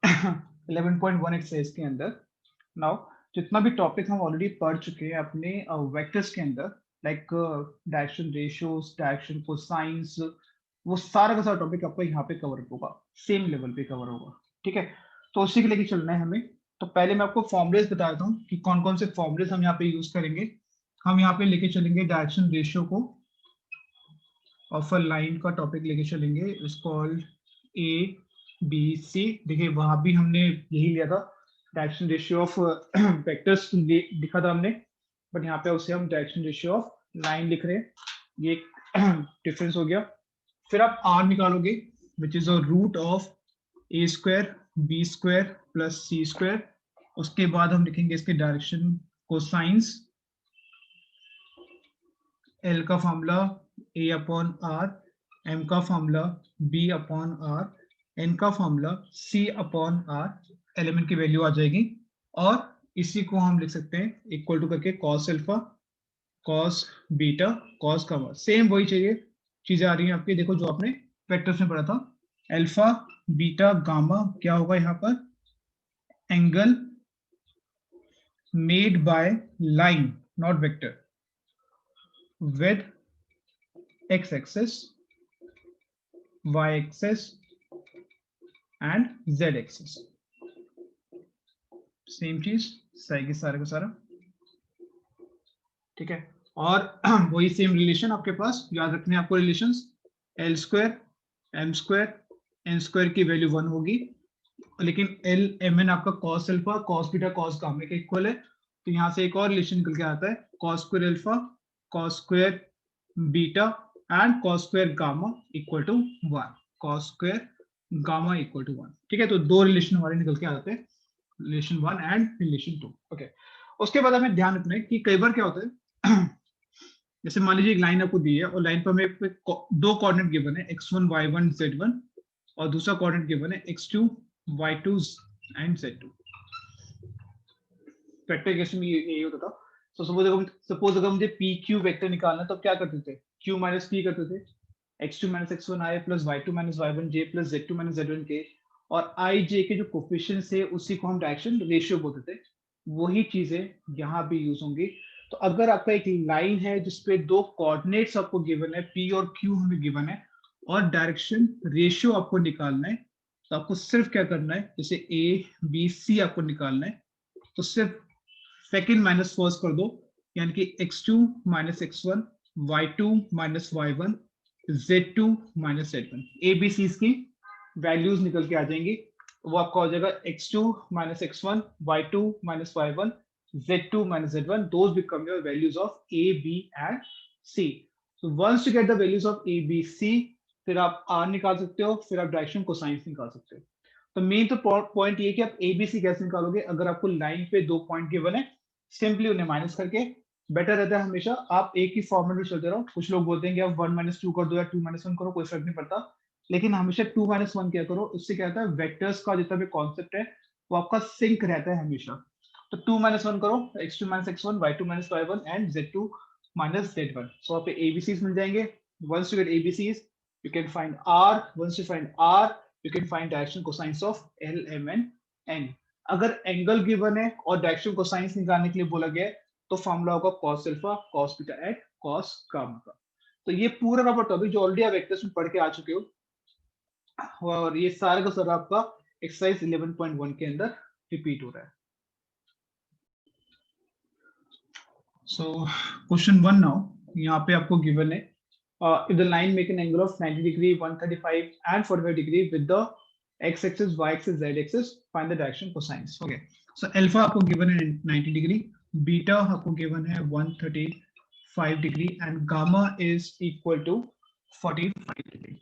11.1 exercise के अंदर। Now जितना भी टॉपिक हम ऑलरेडी पढ़ चुके हैं अपने वेक्टर्स के अंदर, like direction ratios, direction cosines, वो सारा का सारा टॉपिक आपको यहाँ पे कवर होगा, सेम लेवल पे कवर होगा। ठीक है, तो उसी के लेके चलना है हमें। तो पहले मैं आपको फॉर्मुलेस बता देता हूँ कि कौन कौन से फॉर्मुलेस हम यहाँ पे यूज करेंगे। हम यहाँ पे लेके चलेंगे डायरेक्शन रेशियो को, ऑफ अ लाइन का टॉपिक लेके चलेंगे, is called A B C. देखिए वहां भी हमने यही लिया था, डायरेक्शन रेशियो ऑफ वेक्टर्स लिखा था हमने, बट यहाँ पे उसे हम डायरेक्शन रेशियो ऑफ लाइन लिख रहे हैं। ये एक डिफरेंस हो गया। फिर आप आर निकालोगे, which is a root of A square B square plus C square. उसके बाद हम लिखेंगे इसके डायरेक्शन कोसाइंस। एल का formula A upon R, M का formula B upon R, N का formula C upon R. Element की वैल्यू आ जाएगी और इसी को हम लिख सकते हैं इक्वल टू करके cos alpha, cos beta, cos gamma. Same वही चाहिए चीजें आ रही हैं आपकी, देखो जो आपने वेक्टर्स में पढ़ा था। अल्फा बीटा गामा क्या होगा यहाँ पर, angle made by line not vector with x axis, y axis and z axis। Same चीज सारे सारा का सारा। ठीक है, और वही सेम रिलेशन आपके पास याद रखने आपको relations, L square M square N square की वैल्यू 1 होगी, लेकिन एल एम एन आपका cos alpha cos beta cos gamma के इक्वल है। तो यहाँ से एक और रिलेशन निकल के आता है, cos square alpha cos square beta and cos square gamma equal to 1, cos square gamma equal to 1। ठीक है, तो दो रिलेशन हमारे निकल के आते हैं, रिलेशन 1 एंड रिलेशन 2। ओके, उसके बाद हमें ध्यान रखना है कि कई बार क्या होता है जैसे मान लीजिए एक लाइन आपको दी है और लाइन पर हमें दो कोऑर्डिनेट गिवन है, x1 y1 z1, और दूसरा कोऑर्डिनेट गिवन है x2 y2 and z2। Vector case में यही होता था। तो सपोज अगर मुझे पी क्यू वेक्टर निकालना तो क्या करते थे, q माइनस पी करते थे, x2 minus x1 i plus y2 minus y1 j plus z2 minus z1 k, और आई जे के जो कोफिशिएंट्स है उसी को हम डायरेक्शन रेशियो बोलते थे। वही चीजें यहाँ भी यूज होंगी। तो अगर आपका एक लाइन है जिसपे दो कोऑर्डिनेट्स आपको गिवन है, p और q हमें गिवन है, और डायरेक्शन रेशियो आपको निकालना है, तो आपको सिर्फ क्या करना है, जैसे a b c आपको निकालना है, तो सिर्फ सेकेंड माइनस फर्स्ट कर दो, यानी कि x2 minus x1 y2 minus y1 z2 minus z1। A B C की वैल्यूज निकल के आ जाएंगी। वो आपका हो जाएगा x2 minus x1 y2 minus y1 z2 minus z1, those become your values of a b and c। so once you get the values of a b c, फिर आप r निकाल सकते हो, फिर आप डायरेक्शन कोसाइंस निकाल सकते हो। तो मेन तो पॉइंट ये कि आप ए बी सी कैसे निकालोगे। अगर आपको लाइन पे दो पॉइंट गिवन है, सिंपली उन्हें माइनस करके, बेटर रहता है हमेशा आप एक ही फॉर्मेट में चलते रहो। कुछ लोग बोलते हैं कि आप 1 माइनस 2 कर दो या 2 माइनस 1 करो, कोई फर्क नहीं पड़ता, लेकिन हमेशा 2 माइनस 1 क्या करो। इससे क्या होता है, वेक्टर्स का जितना भी कॉन्सेप्ट है वो आपका सिंक रहता है हमेशा। तो 2 माइनस 1 करो, x2 minus x1 y2 minus y1 and z2 minus z1। So आप एबीसीज मिल जाएंगे। Once you get ABCs you can find r, once you find r you can find direction cosines of l m and n। अगर angle given है और direction cosines निकालने के लिए बोला गया है, तो फॉर्मूला होगा cos alpha cos beta and cos gamma का। तो ये पूरा का टॉपिक जो ऑलरेडी आप वेक्टर्स में पढ़ के आ चुके हो, और ये सारा का सारा आपका एक्सरसाइज 11.1 के अंदर रिपीट हो रहा है। सो क्वेश्चन 1 नाउ, यहाँ पे आपको गिवन है, if the line make an angle of 90 degree, 135 and 45 degree with the x axis, y axis, z axis, find the direction cosines। okay, so alpha आपको गिवन है 90 degree, beta आपको given है 135 degree and gamma is equal to 45 degree.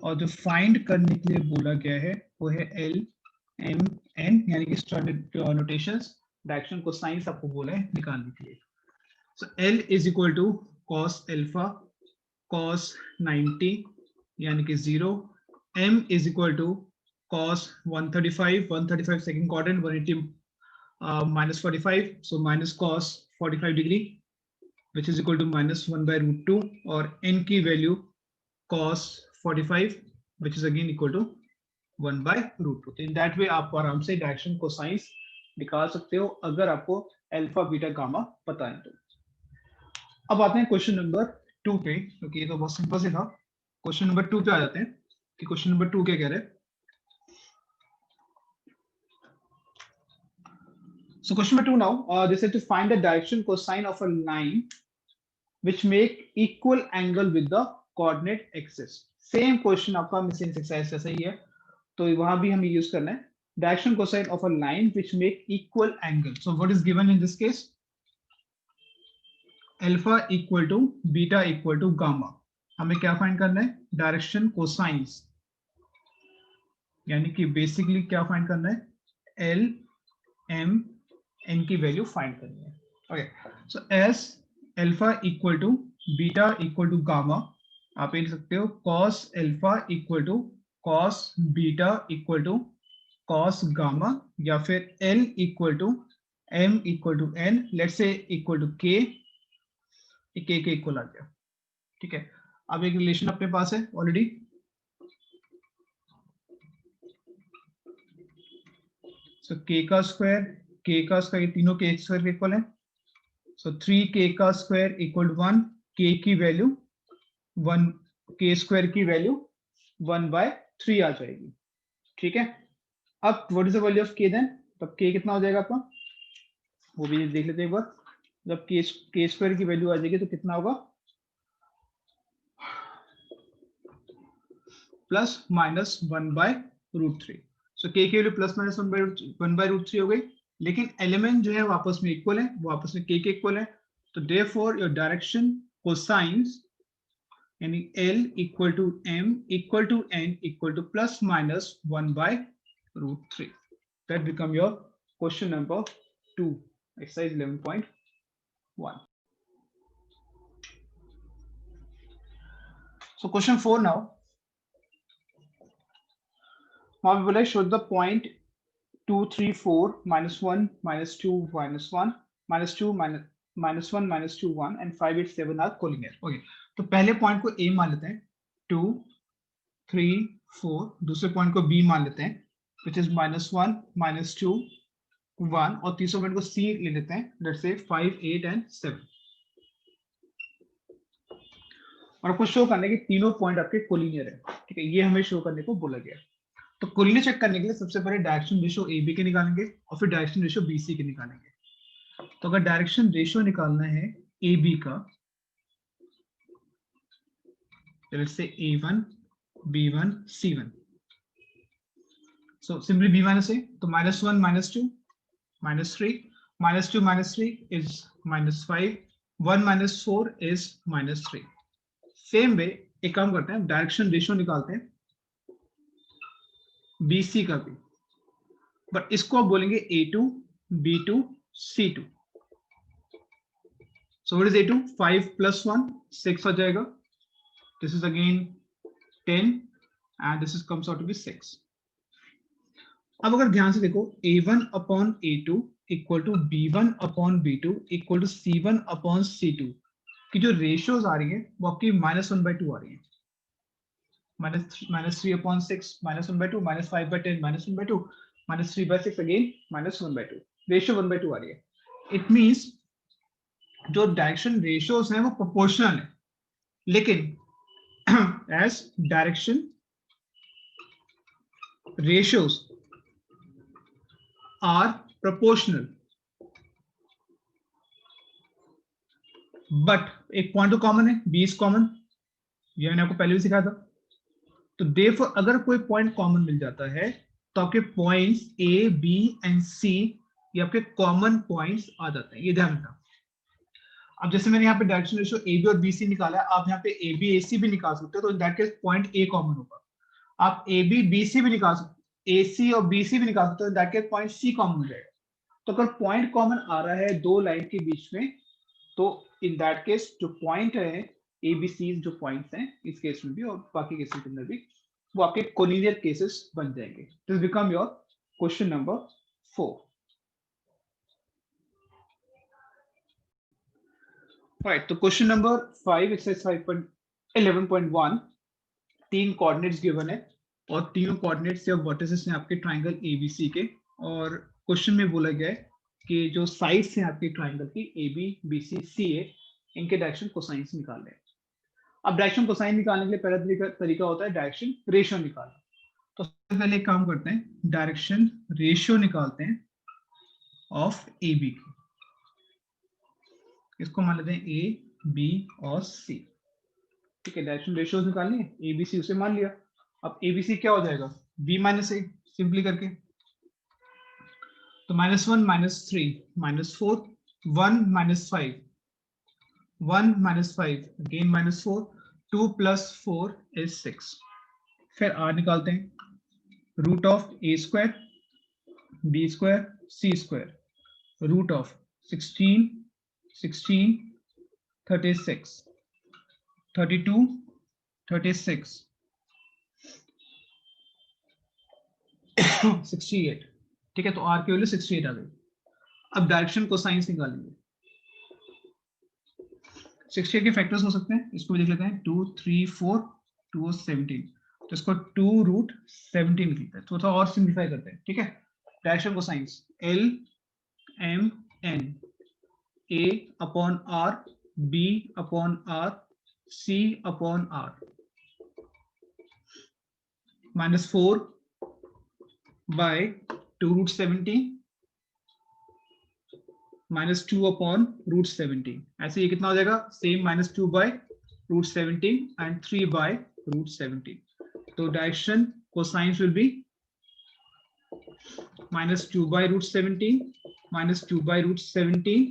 और जो find करने के लिए बोला गया है वो है एल एम एन, यानी कि स्टैंडर्ड नोटेशंस, डायरेक्शन कोसाइंस आपको बोला है निकालने के लिए। so L is equal to cos alpha cos 90 यानी कि 0, m is equal to cos 135 second quadrant 180 minus 45, so minus cos 45 degree which is equal to minus 1 by root 2, और n की value cos 45 which is again equal to 1/√2। तो in that way आप आराम से direction cosines निकाल सकते हो अगर आपको अल्फा बीटा गामा पता है तो। अब आते हैं क्वेश्चन नंबर 2 पे, क्योंकि ये तो बहुत सिंपल से था। क्वेश्चन नंबर 2 पे आ जाते हैं कि क्वेश्चन नंबर 2 क्या कह रहे हैं। So question number 2 now, they said to find the direction cosine of a line which make equal angle with the coordinate axis. Same question आपका मिसिंग एक्सरसाइज जैसा ही है, तो वहां भी हम यूज करना है direction cosine of a line which make equal angle. So what is given in this case? Alpha equal to beta equal to gamma. हमें क्या फाइंड करना है? डायरेक्शन कोसाइंस, यानी कि बेसिकली क्या फाइंड करना है? एल एम एन की वैल्यू फाइंड करनी है। Okay, so as alpha equal to beta equal to gamma, आप ये लिख सकते हो cos alpha equal to cos beta equal to cos gamma, या फिर L equal to M equal to N, let's say equal to k equal आ गया। ठीक है, अब एक रिलेशन अपने पास है ऑलरेडी, सो के का स्क्वायर ये तीनों के स्क्वायर के इक्वल है। सो 3k का स्क्वायर इक्वल 1, k की वैल्यू 1, k स्क्वायर की वैल्यू 1/3 आ जाएगी। ठीक है, अब what is the value of k then, तब k कितना हो जाएगा आपका, वो भी देख लेते हैं एक बार। जब k स्क्वायर की वैल्यू आ जाएगी तो कितना होगा, प्लस माइनस 1/√3। सो k की वैल्यू प्लस माइनस 1/√3 हो गई, लेकिन एलिमेंट जो है वो आपस में इक्वल है, वो आपस में k के इक्वल है। तो देयरफॉर योर डायरेक्शन कोसाइंस यानी L equal to M equal to N equal to plus minus 1/√3। That become your question number 2, exercise 11.1. So question 4 now. Now we will show the point 2, 3, 4, -1, -2, -1, -2, -1, -2, 1 and 5, 8, 7 are collinear. Okay, तो पहले point को A मान लेते हैं 2, 3, 4, दूसरे point को B मान लेते हैं which is -1, -2, 1 और तीसरे पॉइंट को C ले लेते हैं, let's say 5, 8 and 7। और आपको शो करने के तीनों पॉइंट आपके कोलिनियर है। ठीक है, ये हमें शो करने को बोला गया। तो कोलिनियर चेक करने के लिए सबसे पहले डायरेक्शन रेशियो AB के निकालेंगे और फिर डायरेक्शन रेशियो BC के निकालेंगे। तो अगर डायरेक्शन रेशियो निकालना है AB का, let's say A1, B1, C1, so simply B minus A, तो -1, -2, -3, -2, -3 is -5, 1 - 4 is -3। सेम वे एक काम करते हैं, डायरेक्शन रेशियो निकालते हैं BC का भी, बट इसको आप बोलेंगे A2, B2, C2। So what is A2? 5 + 1, 6 आ जाएगा। This is again 10 and this is comes out to be 6। अब अगर ध्यान से देखो A1/A2 equal to B1/B2 equal to C1/C2 की जो रेशियोज आ रही है वो आपकी -1/2 आ रही है। -3/6, -1/2, -5/10, -1/2, -3/6 अगेन -1/2, रेशियो 1/2 आ रही है। इट मींस जो डायरेक्शन रेशियोज हैं वो प्रोपोर्शनल है, लेकिन as direction ratios are proportional, but एक पॉइंट तो कॉमन है, बी इज कॉमन, ये मैंने आपको पहले भी सिखाया था। तो देयरफॉर अगर कोई पॉइंट कॉमन मिल जाता है तो आपके पॉइंट्स ए, बी एंड सी ये आपके कॉमन पॉइंट्स आ जाते हैं, ये ध्यान रखना। अब जैसे मैंने यहाँ पे डायरेक्शन रेशियो ए बी और बी सी निकाला है, आप यहाँ पे ए बी ए सी भी निकाल सकते हो, तो इन that case point A common होगा। आप ए बी बी सी भी निकाल सकते, ए सी और बी सी भी निकाल सकते हो, in that case point C common हो जाएगा। तो अगर पॉइंट कॉमन आ रहा है दो लाइन के बीच में, तो इन दैट केस जो पॉइंट है ए बी सी जो पॉइंट्स हैं इस केस में भी और बाकी केसेस के अंदर भी, वो आपके कोलिनियर केसेस बन जाएंगे। This become your question number 4। Right, तो क्वेश्चन नंबर 5 एक्सरसाइज 5.11.1, तीन कोऑर्डिनेट्स गिवन है और तीनों कोऑर्डिनेट्स या वर्टिसेस हैं आपके ट्राइंगल एबीसी के, और क्वेश्चन में बोला गया है कि जो साइड्स हैं आपके ट्राइंगल की ए बी बी सी सी ए, इनके डायरेक्शन कोसाइंस निकालने हैं। अब डायरेक्शन कोसाइन निकालने के लिए पहला तरीका होता है डायरेक्शन रेशियो निकालना। तो सबसे पहले एक काम करते हैं, डायरेक्शन रेशियो निकालते हैं ऑफ ए बी की। इसको मान लेते हैं ए बी और सी। ठीक है, डायरेक्शन रेशियोज निकालनी है, ए बी सी उसे मान लिया। अब ए बी सी क्या हो जाएगा, बी माइनस ए, सिंपली करके। तो -1 -3 -4, 1 -5, 1 -5 अगेन -4, 2 + 4 is 6। फिर r निकालते हैं, root of A square B square C square, root of 16 16 36 32 36 68। ठीक है, तो r की वैल्यू 68 आ गई। अब डायरेक्शन कोसाइंस निकालेंगे। 68 के फैक्टर्स हो सकते हैं, इसको भी देख लेते हैं, 2 3 4 2 और 17, तो इसको 2√17 लिखते हैं। तो थोड़ा और सिंप्लीफाई करते हैं। ठीक है, direction cosines L M N A upon R B upon R C upon R, -4 by 2√17 -2 upon √17। ऐसे ये कितना हो जाएगा, सेम -2 बाय √17 एंड 3 बाय √17। तो direction cosines will be -2 by √17 -2 by √17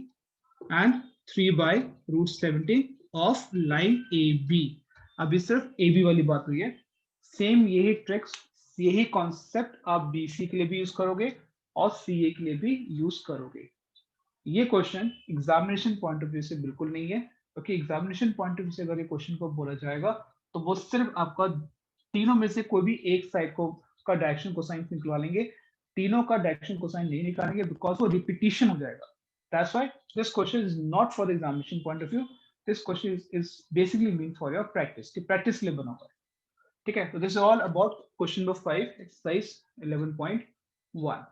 and 3 by √17 of line A B. अभी सिर्फ A B वाली बात हुई है। सेम यही ट्रिक्स, यही कॉन्सेप्ट आप बीसी के लिए भी यूज करोगे और सीए के लिए भी यूज करोगे। ये question examination point of view से बिल्कुल नहीं है, क्योंकि एग्जामिनेशन पॉइंट ऑफ व्यू से अगर ये क्वेश्चन को बोला जाएगा तो वो सिर्फ आपका तीनों में से कोई भी एक साइड को का डायरेक्शन कोसाइन निकलवा लेंगे, तीनों का डायरेक्शन कोसाइन नहीं निकालेंगे, बिकॉज वो रिपीटिशन हो जाएगा। That's why this question is not for the examination point of view. This question is basically meant for your practice, कि practice के लिए बना हुआ है। ठीक है, तो this is all about question number 5, exercise 11.1।